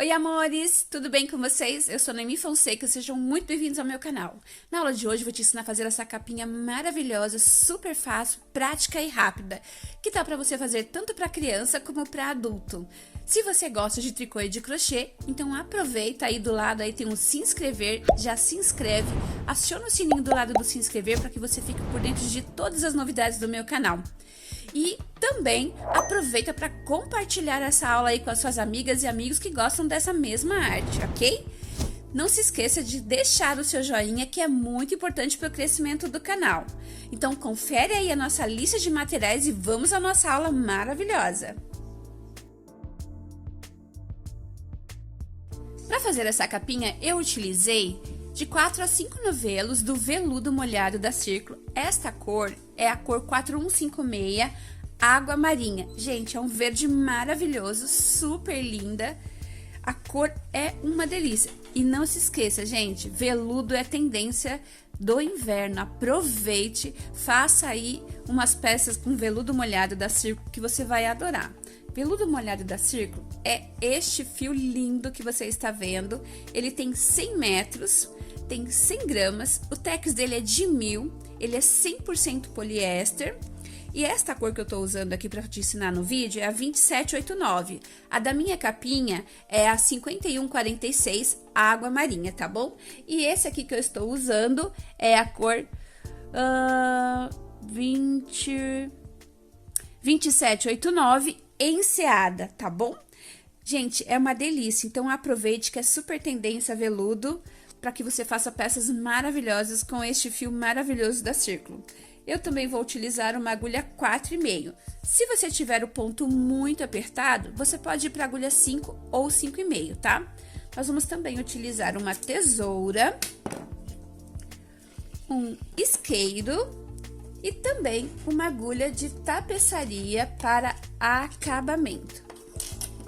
Oi, amores! Tudo bem com vocês? Eu sou Noemi Fonseca, sejam muito bem-vindos ao meu canal. Na aula de hoje, eu vou te ensinar a fazer essa capinha maravilhosa, super fácil, prática e rápida, que dá pra você fazer tanto pra criança como pra adulto. Se você gosta de tricô e de crochê, então aproveita aí do lado, aí tem um se inscrever, já se inscreve, aciona o sininho do lado do se inscrever para que você fique por dentro de todas as novidades do meu canal. E também aproveita para compartilhar essa aula aí com as suas amigas e amigos que gostam dessa mesma arte, ok? Não se esqueça de deixar o seu joinha, que é muito importante para o crescimento do canal. Então confere aí a nossa lista de materiais e vamos à nossa aula maravilhosa. Para fazer essa capinha, eu utilizei de 4 a 5 novelos do veludo molhado da Círculo. Esta cor é a cor 4156 Água Marinha. Gente, é um verde maravilhoso, super linda. A cor é uma delícia. E não se esqueça, gente, veludo é tendência do inverno. Aproveite, faça aí umas peças com veludo molhado da Círculo que você vai adorar. Veludo molhado da Círculo é este fio lindo que você está vendo. Ele tem 100 metros, tem 100 gramas, o tex dele é de 1000, ele é 100% poliéster. E esta cor que eu tô usando aqui para te ensinar no vídeo é a 2789. A da minha capinha é a 5146 Água Marinha, tá bom? E esse aqui que eu estou usando é a cor 2789 Enseada, tá bom? Gente, é uma delícia, então aproveite que é super tendência veludo para que você faça peças maravilhosas com este fio maravilhoso da Círculo. Eu também vou utilizar uma agulha 4,5. Se você tiver o ponto muito apertado, você pode ir para agulha 5 ou 5,5, tá? Nós vamos também utilizar uma tesoura, um isqueiro e também uma agulha de tapeçaria para acabamento,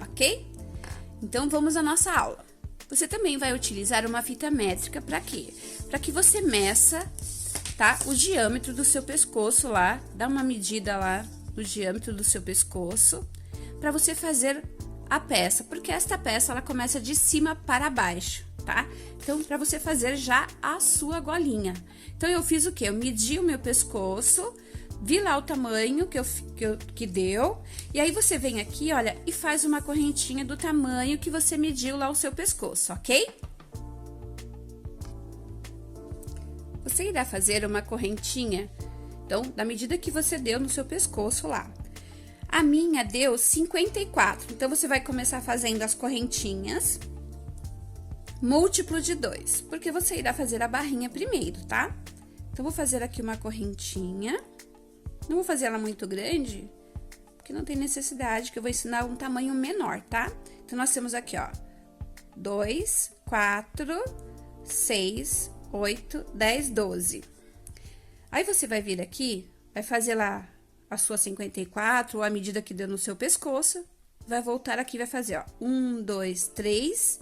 ok? Então, vamos à nossa aula. Você também vai utilizar uma fita métrica para quê? Para que você meça, tá? O diâmetro do seu pescoço lá, dá uma medida lá no diâmetro do seu pescoço, para você fazer a peça, porque esta peça ela começa de cima para baixo, tá? Então, para você fazer já a sua golinha. Então, eu fiz o quê? Eu medi o meu pescoço, vi lá o tamanho que deu, e aí você vem aqui, olha, e faz uma correntinha do tamanho que você mediu lá o seu pescoço, ok? Você irá fazer uma correntinha, então, da medida que você deu no seu pescoço lá. A minha deu 54, então, você vai começar fazendo as correntinhas múltiplo de 2, porque você irá fazer a barrinha primeiro, tá? Então, vou fazer aqui uma correntinha, não vou fazer ela muito grande, porque não tem necessidade, que eu vou ensinar um tamanho menor, tá? Então, nós temos aqui, ó, 2, 4, 6, 8, 10, 12. Aí, você vai vir aqui, vai fazer lá a sua 54, ou a medida que deu no seu pescoço, vai voltar aqui, vai fazer, ó, 1, 2, 3.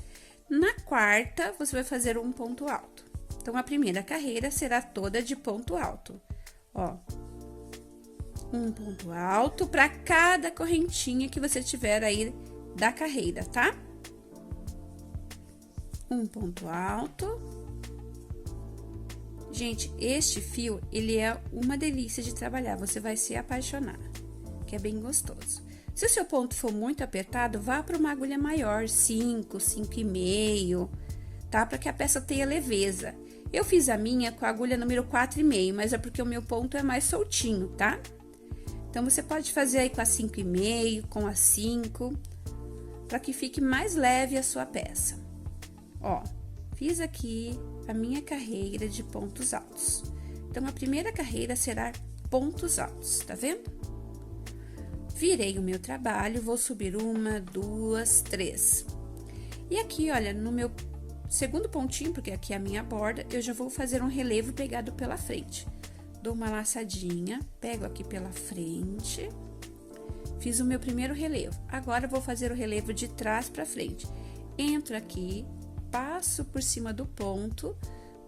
Na quarta, você vai fazer um ponto alto. Então, a primeira carreira será toda de ponto alto, ó. Um ponto alto para cada correntinha que você tiver aí da carreira, tá? Um ponto alto. Gente, este fio, ele é uma delícia de trabalhar, você vai se apaixonar, que é bem gostoso. Se o seu ponto for muito apertado, vá para uma agulha maior, 5, 5,5, tá? Para que a peça tenha leveza. Eu fiz a minha com a agulha número 4,5, mas é porque o meu ponto é mais soltinho, tá? Então, você pode fazer aí com a 5,5, com a 5, para que fique mais leve a sua peça. Ó, fiz aqui a minha carreira de pontos altos. Então, a primeira carreira será pontos altos, tá vendo? Virei o meu trabalho, vou subir 1, 2, 3. E aqui, olha, no meu segundo pontinho, porque aqui é a minha borda, eu já vou fazer um relevo pegado pela frente. Dou uma laçadinha, pego aqui pela frente, fiz o meu primeiro relevo. Agora, eu vou fazer o relevo de trás para frente. Entro aqui, passo por cima do ponto,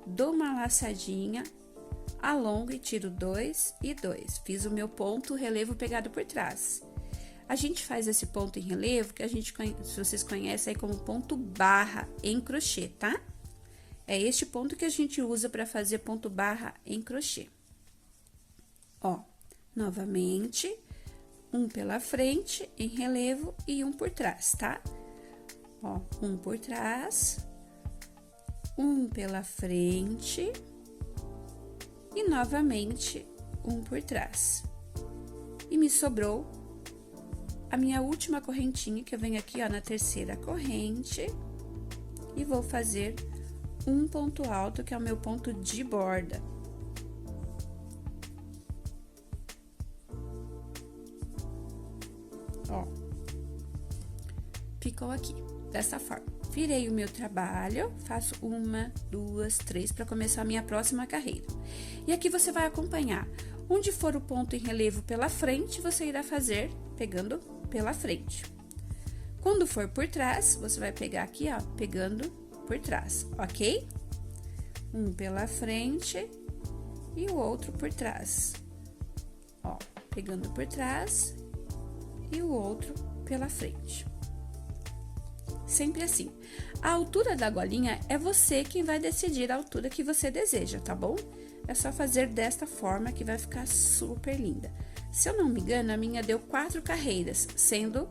dou uma laçadinha, alongo e tiro 2 e 2. Fiz o meu ponto, relevo pegado por trás. A gente faz esse ponto em relevo, que a gente, se vocês conhecem aí como ponto barra em crochê, tá? É este ponto que a gente usa para fazer ponto barra em crochê. Ó, novamente, um pela frente, em relevo, e um por trás, tá? Ó, um por trás, um pela frente, e novamente, um por trás. E me sobrou a minha última correntinha, que eu venho aqui, ó, na terceira corrente, e vou fazer um ponto alto, que é o meu ponto de borda. Ó, ficou aqui, dessa forma. Virei o meu trabalho, faço 1, 2, 3, para começar a minha próxima carreira. E aqui você vai acompanhar. Onde for o ponto em relevo pela frente, você irá fazer pegando pela frente. Quando for por trás, você vai pegar aqui, ó, pegando por trás, ok? Um pela frente e o outro por trás. Ó, pegando por trás e o outro pela frente. Sempre assim. A altura da golinha é você quem vai decidir a altura que você deseja, tá bom? É só fazer desta forma que vai ficar super linda. Se eu não me engano, a minha deu 4 carreiras, sendo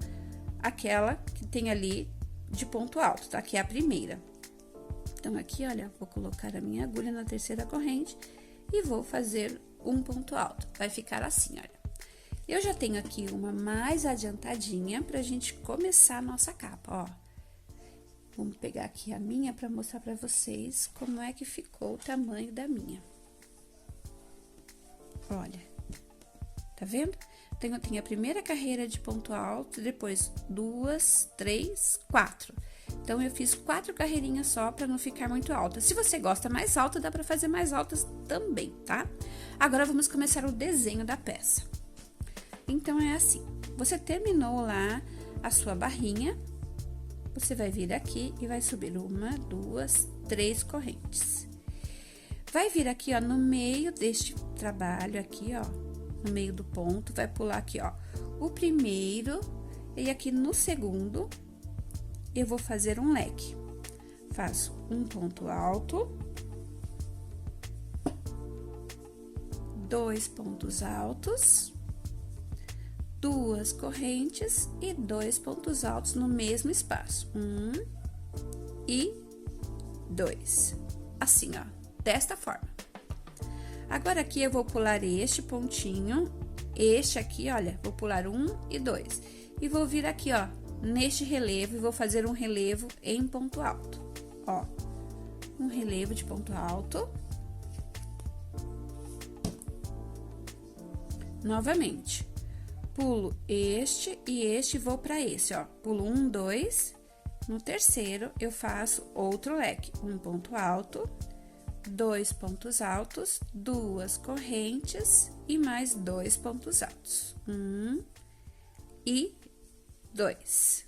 aquela que tem ali de ponto alto, tá? Que é a primeira. Então, aqui, olha, vou colocar a minha agulha na terceira corrente e vou fazer um ponto alto. Vai ficar assim, olha. Eu já tenho aqui uma mais adiantadinha pra gente começar a nossa capa, ó. Vamos pegar aqui a minha pra mostrar pra vocês como é que ficou o tamanho da minha. Olha, tá vendo? Tem a primeira carreira de ponto alto, depois 2, 3, 4. Então, eu fiz 4 carreirinhas só pra não ficar muito alta. Se você gosta mais alta, dá pra fazer mais altas também, tá? Agora, vamos começar o desenho da peça. Então, é assim. Você terminou lá a sua barrinha, você vai vir aqui e vai subir 1, 2, 3 correntes. Vai vir aqui, ó, no meio deste trabalho aqui, ó, no meio do ponto, vai pular aqui, ó, o primeiro, e aqui no segundo, eu vou fazer um leque. Faço um ponto alto, 2 pontos altos, 2 correntes e 2 pontos altos no mesmo espaço. 1 e 2. Assim, ó, desta forma. Agora, aqui eu vou pular este pontinho, este aqui, olha, vou pular 1 e 2. E vou vir aqui, ó, neste relevo, e vou fazer um relevo em ponto alto. Ó, um relevo de ponto alto. Novamente, pulo este e este, vou para esse, ó. Pulo 1, 2, no terceiro, eu faço outro leque, um ponto alto, 2 pontos altos, 2 correntes e mais 2 pontos altos. 1 e 2.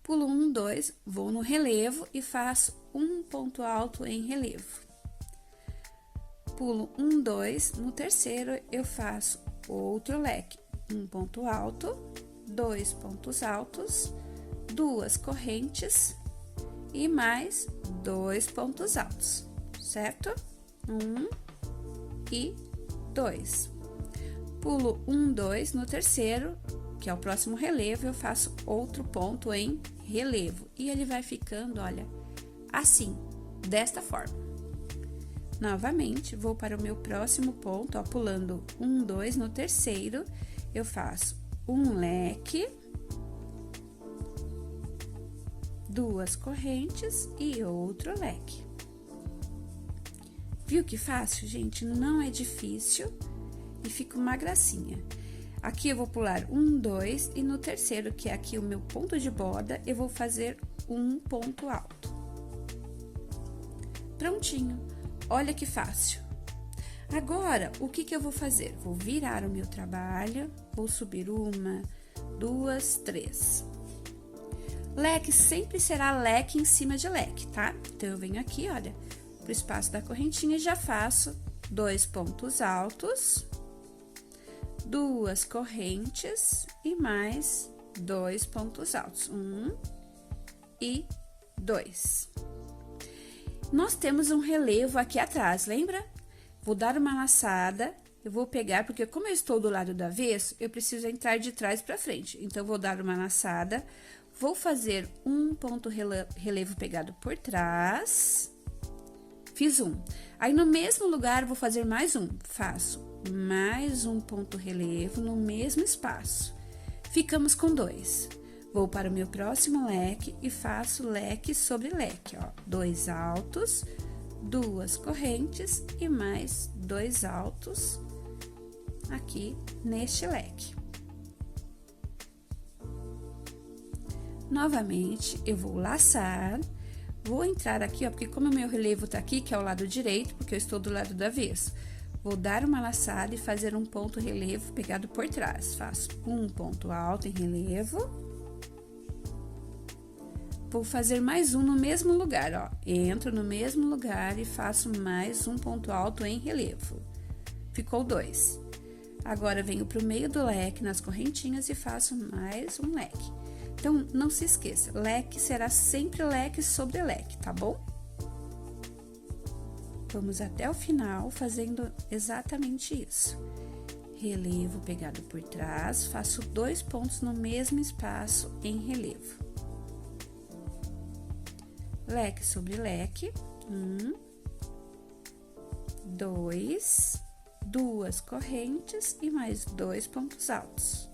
Pulo 1, 2, vou no relevo e faço um ponto alto em relevo. Pulo 1, 2, no terceiro eu faço outro leque, um ponto alto, 2 pontos altos, 2 correntes e mais 2 pontos altos, certo? 1 e 2. Pulo 1, 2, no terceiro, que é o próximo relevo, eu faço outro ponto em relevo. E ele vai ficando, olha, assim, desta forma. Novamente, vou para o meu próximo ponto, ó, pulando 1, 2, no terceiro, eu faço um leque, 2 correntes e outro leque. Viu que fácil, gente? Não é difícil e fica uma gracinha. Aqui eu vou pular 1, 2 e no terceiro, que é aqui o meu ponto de borda, eu vou fazer um ponto alto. Prontinho. Olha que fácil. Agora, o que eu vou fazer? Vou virar o meu trabalho, vou subir 1, 2, 3. Leque sempre será leque em cima de leque, tá? Então, eu venho aqui, olha, pro espaço da correntinha e já faço 2 pontos altos, 2 correntes e mais 2 pontos altos. 1 e 2. Nós temos um relevo aqui atrás, lembra? Vou dar uma laçada, eu vou pegar, porque como eu estou do lado do avesso, eu preciso entrar de trás para frente. Então, vou dar uma laçada, vou fazer um ponto relevo pegado por trás, fiz um. Aí, no mesmo lugar, vou fazer mais um, faço mais um ponto relevo no mesmo espaço. Ficamos com 2. Vou para o meu próximo leque e faço leque sobre leque, ó. 2 altos, 2 correntes e mais 2 altos aqui neste leque. Novamente, eu vou laçar, vou entrar aqui, ó, porque como o meu relevo tá aqui, que é o lado direito, porque eu estou do lado do avesso, vou dar uma laçada e fazer um ponto relevo pegado por trás. Faço um ponto alto em relevo. Vou fazer mais um no mesmo lugar, ó. Entro no mesmo lugar e faço mais um ponto alto em relevo. Ficou 2. Agora, venho pro meio do leque, nas correntinhas, e faço mais um leque. Então, não se esqueça, leque será sempre leque sobre leque, tá bom? Vamos até o final fazendo exatamente isso. Relevo pegado por trás, faço 2 pontos no mesmo espaço em relevo. Leque sobre leque, 1, 2, 2 correntes e mais 2 pontos altos.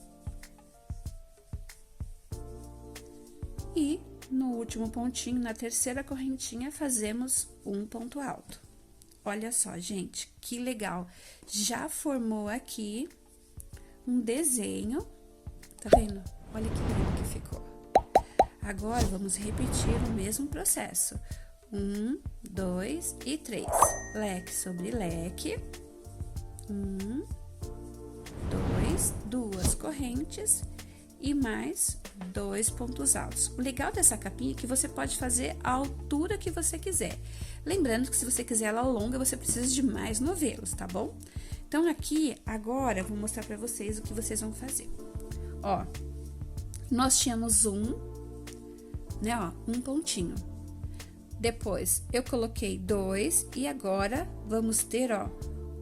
E no último pontinho, na terceira correntinha, fazemos um ponto alto. Olha só, gente, que legal! Já formou aqui um desenho, tá vendo? Olha que lindo que ficou. Agora, vamos repetir o mesmo processo. 1, 2 e 3. Leque sobre leque. 1, 2, 2 correntes e mais 2 pontos altos. O legal dessa capinha é que você pode fazer a altura que você quiser. Lembrando que se você quiser ela longa, você precisa de mais novelos, tá bom? Então, aqui, agora, eu vou mostrar pra vocês o que vocês vão fazer. Ó, nós tínhamos né, ó, um pontinho. Depois, eu coloquei 2 e agora, vamos ter, ó,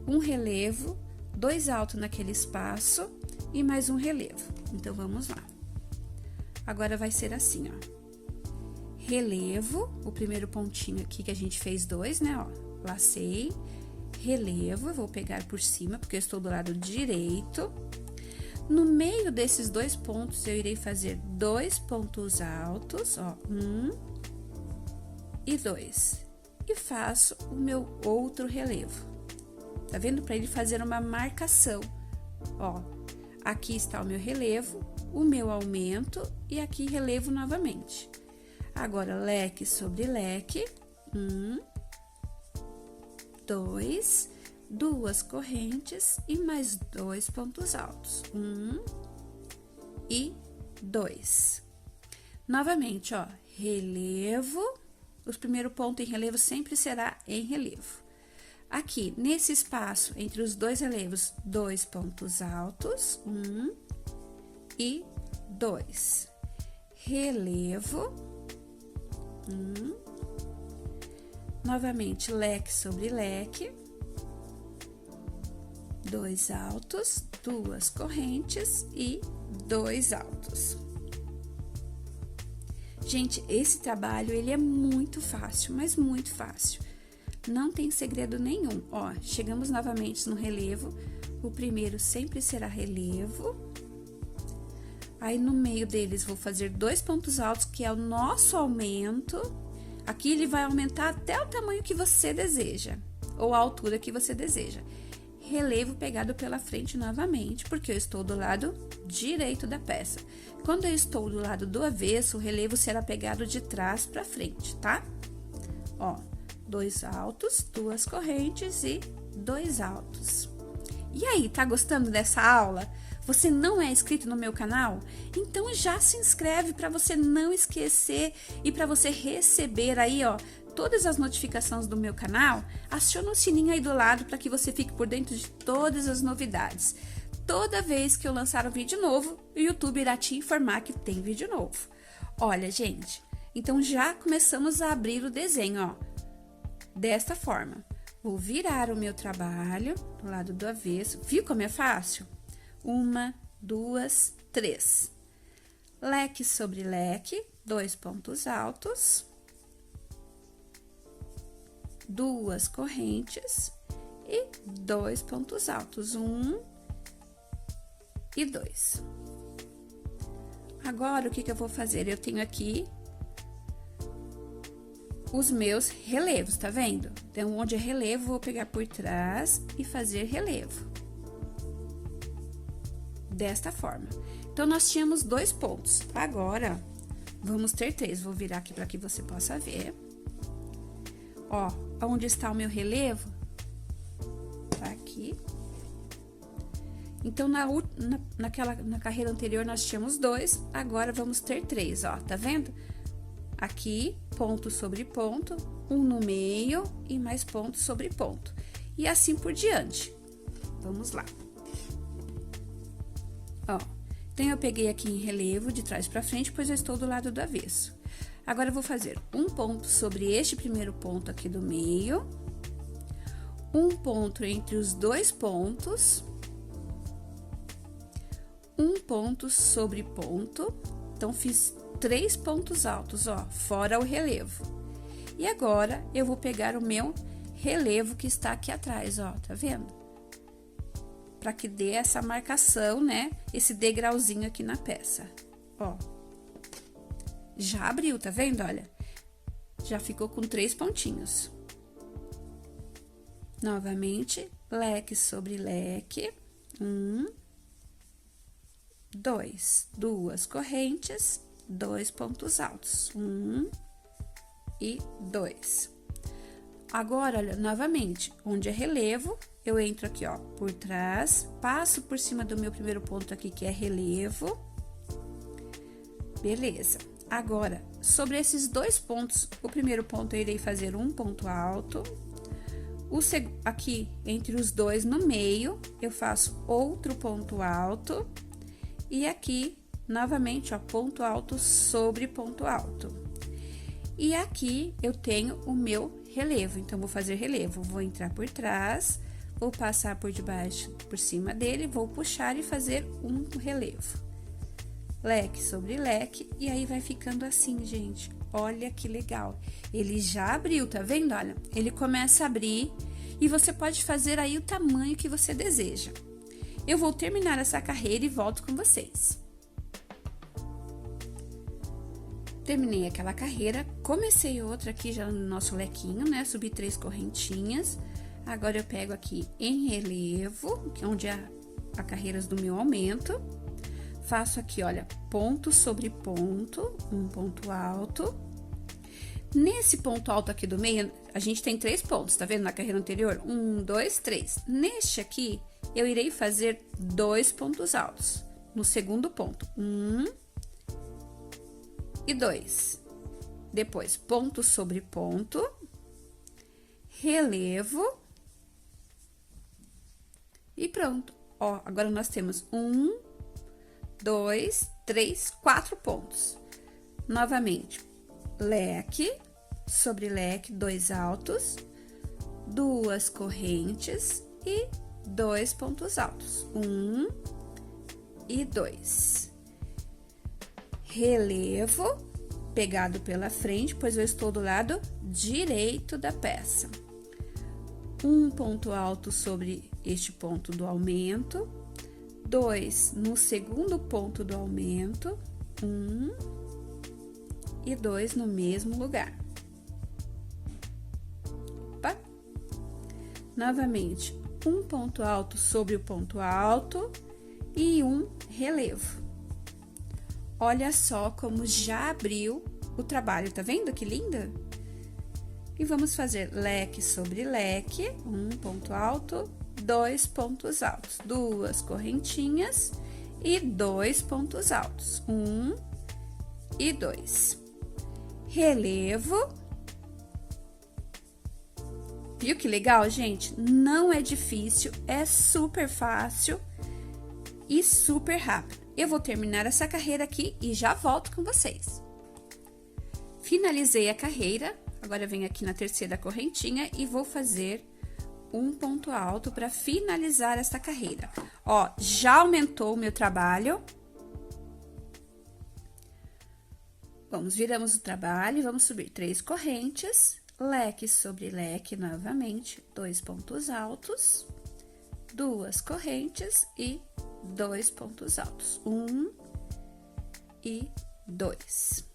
um relevo, 2 altos naquele espaço e mais um relevo. Então, vamos lá. Agora, vai ser assim, ó. Relevo, o primeiro pontinho aqui que a gente fez 2, né, ó. Lacei, relevo, eu vou pegar por cima, porque eu estou do lado direito. No meio desses 2 pontos, eu irei fazer 2 pontos altos, ó, 1 e 2. E faço o meu outro relevo. Tá vendo? Para ele fazer uma marcação, ó. Aqui está o meu relevo, o meu aumento e aqui relevo novamente. Agora, leque sobre leque, 1, 2, 2 correntes e mais 2 pontos altos, 1 e 2. Novamente, ó, relevo, o primeiro ponto em relevo sempre será em relevo. Aqui, nesse espaço entre os 2 relevos, 2 pontos altos, 1 e 2. Relevo, 1, novamente, leque sobre leque, 2 altos, 2 correntes e 2 altos. Gente, esse trabalho, ele é muito fácil, mas muito fácil. Não tem segredo nenhum. Ó, chegamos novamente no relevo. O primeiro sempre será relevo. Aí, no meio deles, vou fazer 2 pontos altos, que é o nosso aumento. Aqui, ele vai aumentar até o tamanho que você deseja, ou a altura que você deseja. Relevo pegado pela frente novamente, porque eu estou do lado direito da peça. Quando eu estou do lado do avesso, o relevo será pegado de trás para frente, tá? Ó, 2 altos, 2 correntes e 2 altos. E aí, tá gostando dessa aula? Você não é inscrito no meu canal? Então já se inscreve para você não esquecer e para você receber aí, ó, todas as notificações do meu canal. Aciona o sininho aí do lado para que você fique por dentro de todas as novidades. toda vez que eu lançar um vídeo novo, o YouTube irá te informar que tem vídeo novo. Olha, gente, então já começamos a abrir o desenho, ó, desta forma. Vou virar o meu trabalho do lado do avesso. Viu como é fácil? 1, 2, 3. Leque sobre leque, 2 pontos altos, 2 correntes e 2 pontos altos, 1 e 2. Agora, o que eu vou fazer? Eu tenho aqui os meus relevos, tá vendo? Então, onde é relevo, vou pegar por trás e fazer relevo. Desta forma. Então, nós tínhamos 2 pontos. Agora, vamos ter 3. Vou virar aqui para que você possa ver. Ó, onde está o meu relevo? Tá aqui. Então, na carreira anterior, nós tínhamos 2, agora vamos ter 3, ó, tá vendo? Aqui, ponto sobre ponto, um no meio e mais ponto sobre ponto. E assim por diante. Vamos lá. Ó, então, eu peguei aqui em relevo de trás pra frente, pois eu estou do lado do avesso. Agora, eu vou fazer um ponto sobre este primeiro ponto aqui do meio, um ponto entre os 2 pontos, um ponto sobre ponto. Então, fiz 3 pontos altos, ó, fora o relevo. E agora, eu vou pegar o meu relevo que está aqui atrás, ó, tá vendo? Para que dê essa marcação, né? Esse degrauzinho aqui na peça, ó. Já abriu, tá vendo? Olha, já ficou com 3 pontinhos. Novamente, leque sobre leque, 1, 2, 2 correntes, 2 pontos altos, 1 e 2. Agora, olha, novamente, onde é relevo, eu entro aqui, ó, por trás, passo por cima do meu primeiro ponto aqui, que é relevo. Beleza. Agora, sobre esses 2 pontos, o primeiro ponto eu irei fazer um ponto alto. Aqui, entre os 2 no meio, eu faço outro ponto alto. E aqui, novamente, ó, ponto alto sobre ponto alto. E aqui, eu tenho o meu relevo. Então, vou fazer relevo. Vou entrar por trás, vou passar por debaixo, por cima dele, vou puxar e fazer um relevo. Leque sobre leque, e aí vai ficando assim, gente. Olha que legal. Ele já abriu, tá vendo? Olha, ele começa a abrir e você pode fazer aí o tamanho que você deseja. Eu vou terminar essa carreira e volto com vocês. Terminei aquela carreira, comecei outra aqui já no nosso lequinho, né? Subi 3 correntinhas. Agora, eu pego aqui em relevo, que é onde é a carreira do meu aumento. Faço aqui, olha, ponto sobre ponto, um ponto alto. Nesse ponto alto aqui do meio, a gente tem 3 pontos, tá vendo? Na carreira anterior, 1, 2, 3. Neste aqui, eu irei fazer 2 pontos altos. No segundo ponto, 1 e 2. Depois, ponto sobre ponto, relevo e pronto. Ó, agora nós temos 1, 2, 3, 4 pontos. Novamente, leque sobre leque, 2 altos, 2 correntes e 2 pontos altos, 1 e 2. Relevo pegado pela frente, pois eu estou do lado direito da peça. Um ponto alto sobre este ponto do aumento, 2 no segundo ponto do aumento, 1 e 2 no mesmo lugar. Opa. Novamente, um ponto alto sobre o ponto alto e um relevo. Olha só como já abriu o trabalho, tá vendo que linda? E vamos fazer leque sobre leque, um ponto alto, 2 pontos altos, 2 correntinhas e 2 pontos altos, 1 e 2. Relevo. Viu que legal, gente? Não é difícil, é super fácil. e super rápido. Eu vou terminar essa carreira aqui e já volto com vocês. Finalizei a carreira, agora eu venho aqui na terceira correntinha e vou fazer um ponto alto para finalizar esta carreira. Ó, já aumentou o meu trabalho. Viramos o trabalho, vamos subir 3 correntes, leque sobre leque novamente, 2 pontos altos, 2 correntes e 2 pontos altos, 1 e 2.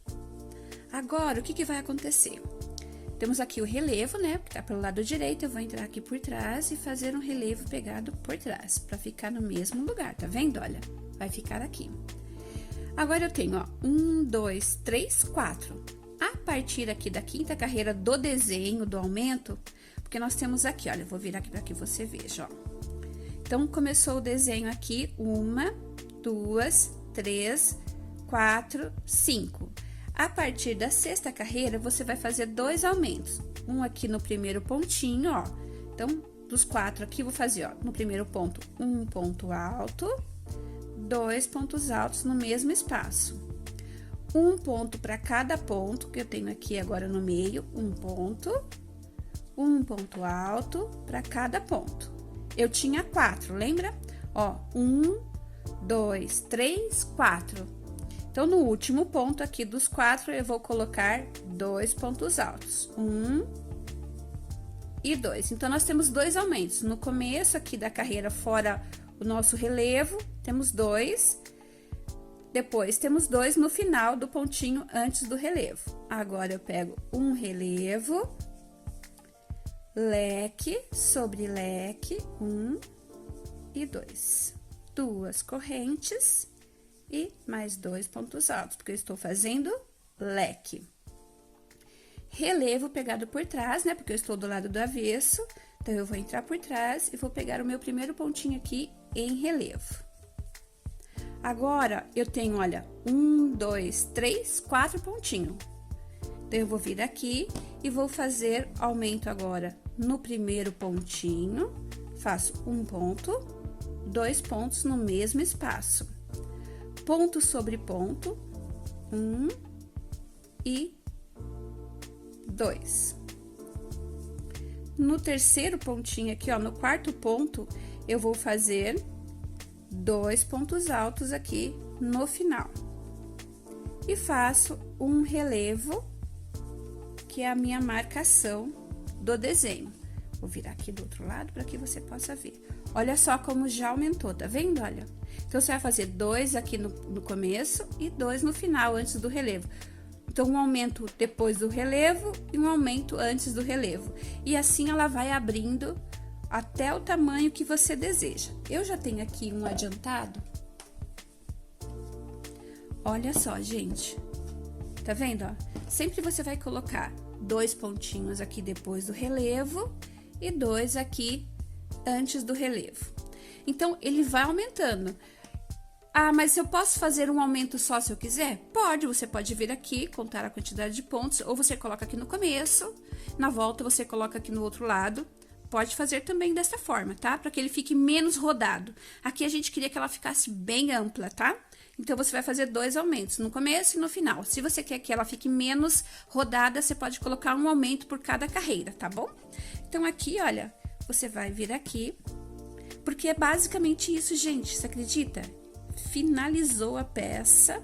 Agora, o que vai acontecer? Temos aqui o relevo, né, que tá pelo lado direito, eu vou entrar aqui por trás e fazer um relevo pegado por trás, pra ficar no mesmo lugar, tá vendo? Olha, vai ficar aqui. Agora, eu tenho, ó, 1, 2, 3, 4. A partir aqui da quinta carreira do desenho, do aumento, porque nós temos aqui, olha, eu vou virar aqui pra que você veja, ó. Então, começou o desenho aqui, 1, 2, 3, 4, 5. A partir da sexta carreira, você vai fazer 2 aumentos. Um aqui no primeiro pontinho, ó. Então, dos 4 aqui, eu vou fazer, ó, no primeiro ponto, 1 ponto alto, 2 pontos altos no mesmo espaço. Um ponto para cada ponto, que eu tenho aqui agora no meio, um ponto alto para cada ponto. Eu tinha 4, lembra? Ó, 1, 2, 3, 4. Então, no último ponto aqui dos 4, eu vou colocar 2 pontos altos. 1 e 2. Então, nós temos 2 aumentos. No começo aqui da carreira, fora o nosso relevo, temos 2. Depois, temos 2 no final do pontinho antes do relevo. Agora, eu pego um relevo, leque sobre leque, 1 e 2. 2 correntes e mais 2 pontos altos, porque eu estou fazendo leque. Relevo pegado por trás, né, porque eu estou do lado do avesso, então, eu vou entrar por trás e vou pegar o meu primeiro pontinho aqui em relevo. Agora, eu tenho, olha, 1, 2, 3, 4 pontinhos. Então, eu vou vir aqui e vou fazer aumento agora no primeiro pontinho, faço um ponto, 2 pontos no mesmo espaço. Ponto sobre ponto, 1 e 2. No terceiro pontinho aqui, ó, no quarto ponto, eu vou fazer 2 pontos altos aqui no final. E faço um relevo, que é a minha marcação do desenho. Vou virar aqui do outro lado para que você possa ver. Olha só como já aumentou, tá vendo? Olha. Então, você vai fazer 2 aqui no começo e 2 no final, antes do relevo. Então, um aumento depois do relevo e um aumento antes do relevo. E assim, ela vai abrindo até o tamanho que você deseja. Eu já tenho aqui um adiantado. Olha só, gente. Tá vendo, ó? Sempre você vai colocar 2 pontinhos aqui depois do relevo e 2 aqui antes do relevo. Então, ele vai aumentando. Ah, mas eu posso fazer um aumento só se eu quiser? Pode, você pode vir aqui, contar a quantidade de pontos, ou você coloca aqui no começo, na volta você coloca aqui no outro lado. Pode fazer também dessa forma, tá? Para que ele fique menos rodado. Aqui a gente queria que ela ficasse bem ampla, tá? Então, você vai fazer 2 aumentos, no começo e no final. Se você quer que ela fique menos rodada, você pode colocar um aumento por cada carreira, tá bom? Então, aqui, olha, você vai vir aqui, porque é basicamente isso, gente, você acredita? Finalizou a peça,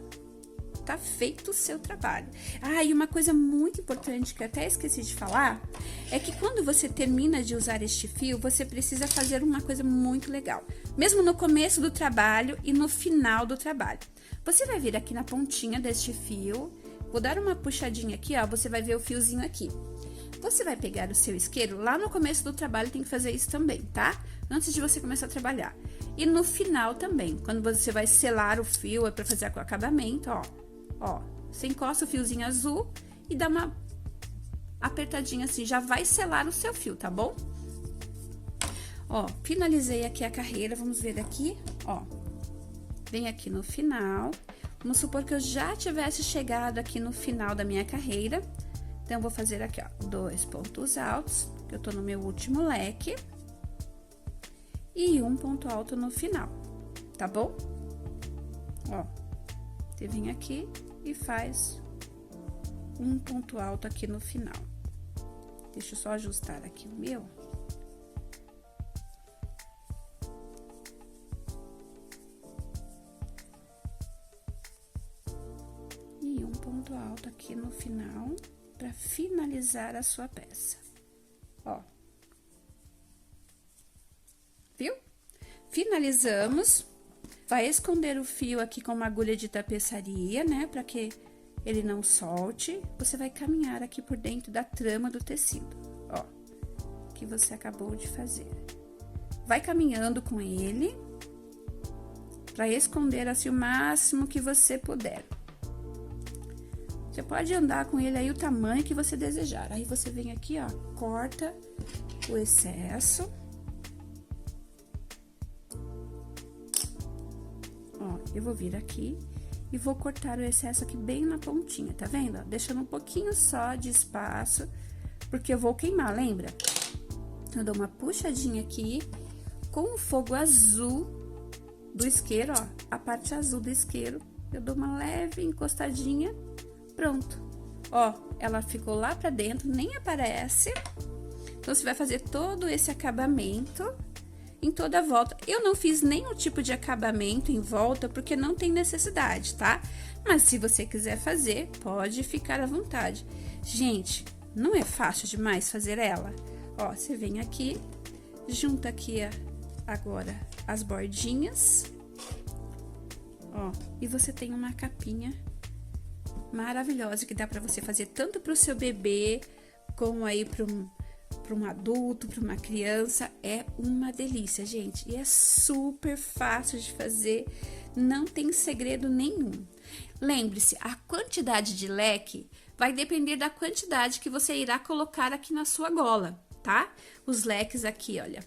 tá feito o seu trabalho. Ah, e uma coisa muito importante que eu até esqueci de falar, é que quando você termina de usar este fio, você precisa fazer uma coisa muito legal. Mesmo no começo do trabalho e no final do trabalho. Você vai vir aqui na pontinha deste fio, vou dar uma puxadinha aqui, ó, você vai ver o fiozinho aqui. Você vai pegar o seu isqueiro, lá no começo do trabalho tem que fazer isso também, tá? Antes de você começar a trabalhar. E no final também, quando você vai selar o fio, é pra fazer o acabamento, ó. Ó, você encosta o fiozinho azul e dá uma apertadinha assim, já vai selar o seu fio, tá bom? Ó, finalizei aqui a carreira, vamos ver aqui, ó. Vem aqui no final, vamos supor que eu já tivesse chegado aqui no final da minha carreira. Então, eu vou fazer aqui, ó, 2 pontos altos, que eu tô no meu último leque. E um ponto alto no final, tá bom? Ó, você vem aqui e faz um ponto alto aqui no final. Deixa eu só ajustar aqui o meu. E um ponto alto aqui no final, para finalizar a sua peça. Ó. Viu? Finalizamos. Vai esconder o fio aqui com uma agulha de tapeçaria, né? Para que ele não solte. Você vai caminhar aqui por dentro da trama do tecido, ó. Que você acabou de fazer. Vai caminhando com ele. Para esconder assim o máximo que você puder. Você pode andar com ele aí o tamanho que você desejar. Aí você vem aqui, ó, corta o excesso. Ó, eu vou vir aqui e vou cortar o excesso aqui bem na pontinha, tá vendo? Ó, deixando um pouquinho só de espaço, porque eu vou queimar, lembra? Eu dou uma puxadinha aqui com o fogo azul do isqueiro, ó, a parte azul do isqueiro. Eu dou uma leve encostadinha. Pronto, ó, ela ficou lá pra dentro, nem aparece. Então, você vai fazer todo esse acabamento em toda a volta. Eu não fiz nenhum tipo de acabamento em volta, porque não tem necessidade, tá? Mas, se você quiser fazer, pode ficar à vontade. Gente, não é fácil demais fazer ela? Ó, você vem aqui, junta aqui agora as bordinhas. Ó, e você tem uma capinha maravilhosa que dá pra você fazer tanto pro seu bebê, como aí pra um adulto, pra uma criança. É uma delícia, gente. E é super fácil de fazer, não tem segredo nenhum. Lembre-se, a quantidade de leque vai depender da quantidade que você irá colocar aqui na sua gola, tá? Os leques aqui, olha.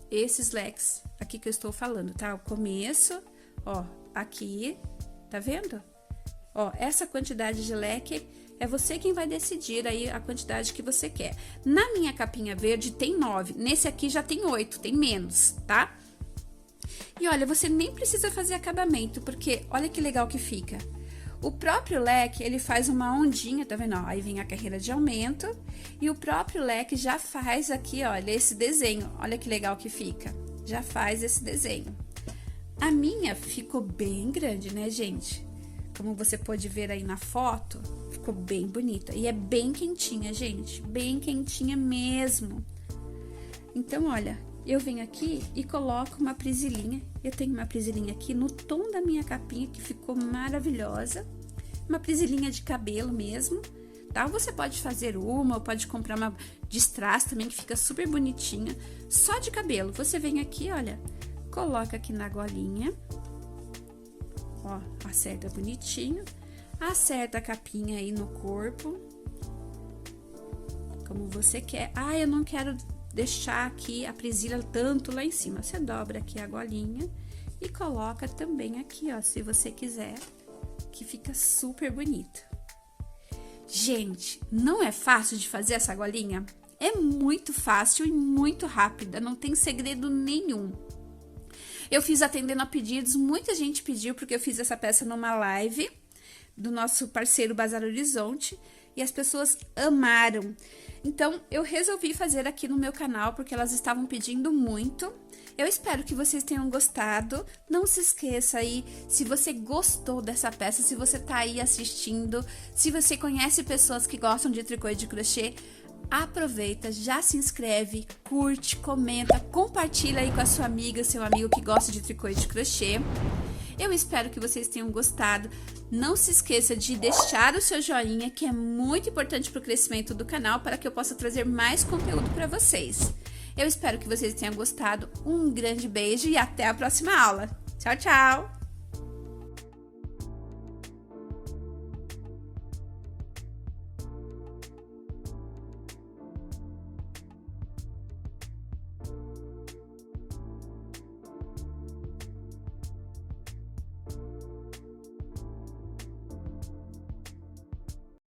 Esses leques aqui que eu estou falando, tá? O começo, ó, aqui, tá vendo? Ó, essa quantidade de leque é você quem vai decidir aí a quantidade que você quer. Na minha capinha verde tem 9, nesse aqui já tem 8, tem menos, tá? E olha, você nem precisa fazer acabamento, porque olha que legal que fica. O próprio leque, ele faz uma ondinha, tá vendo? Ó, aí vem a carreira de aumento e o próprio leque já faz aqui, olha, esse desenho. Olha que legal que fica, já faz esse desenho. A minha ficou bem grande, né, gente? Como você pode ver aí na foto, ficou bem bonita. E é bem quentinha, gente. Bem quentinha mesmo. Então, olha, eu venho aqui e coloco uma prisilinha. Eu tenho uma prisilinha aqui no tom da minha capinha, que ficou maravilhosa. Uma prisilinha de cabelo mesmo, tá? Você pode fazer uma, ou pode comprar uma de strass também, que fica super bonitinha. Só de cabelo. Você vem aqui, olha, coloca aqui na golinha. Ó, acerta bonitinho, acerta a capinha aí no corpo, como você quer. Ah, eu não quero deixar aqui a presilha tanto lá em cima. Você dobra aqui a golinha e coloca também aqui, ó, se você quiser, que fica super bonito. Gente, não é fácil de fazer essa golinha? É muito fácil e muito rápida, não tem segredo nenhum. Eu fiz atendendo a pedidos, muita gente pediu, porque eu fiz essa peça numa live do nosso parceiro Bazar Horizonte, e as pessoas amaram. Então, eu resolvi fazer aqui no meu canal, porque elas estavam pedindo muito. Eu espero que vocês tenham gostado. Não se esqueça aí, se você gostou dessa peça, se você tá aí assistindo, se você conhece pessoas que gostam de tricô e de crochê, aproveita, já se inscreve, curte, comenta, compartilha aí com a sua amiga, seu amigo que gosta de tricô e de crochê. Eu espero que vocês tenham gostado. Não se esqueça de deixar o seu joinha, que é muito importante para o crescimento do canal, para que eu possa trazer mais conteúdo para vocês. Eu espero que vocês tenham gostado. Um grande beijo e até a próxima aula. Tchau, tchau!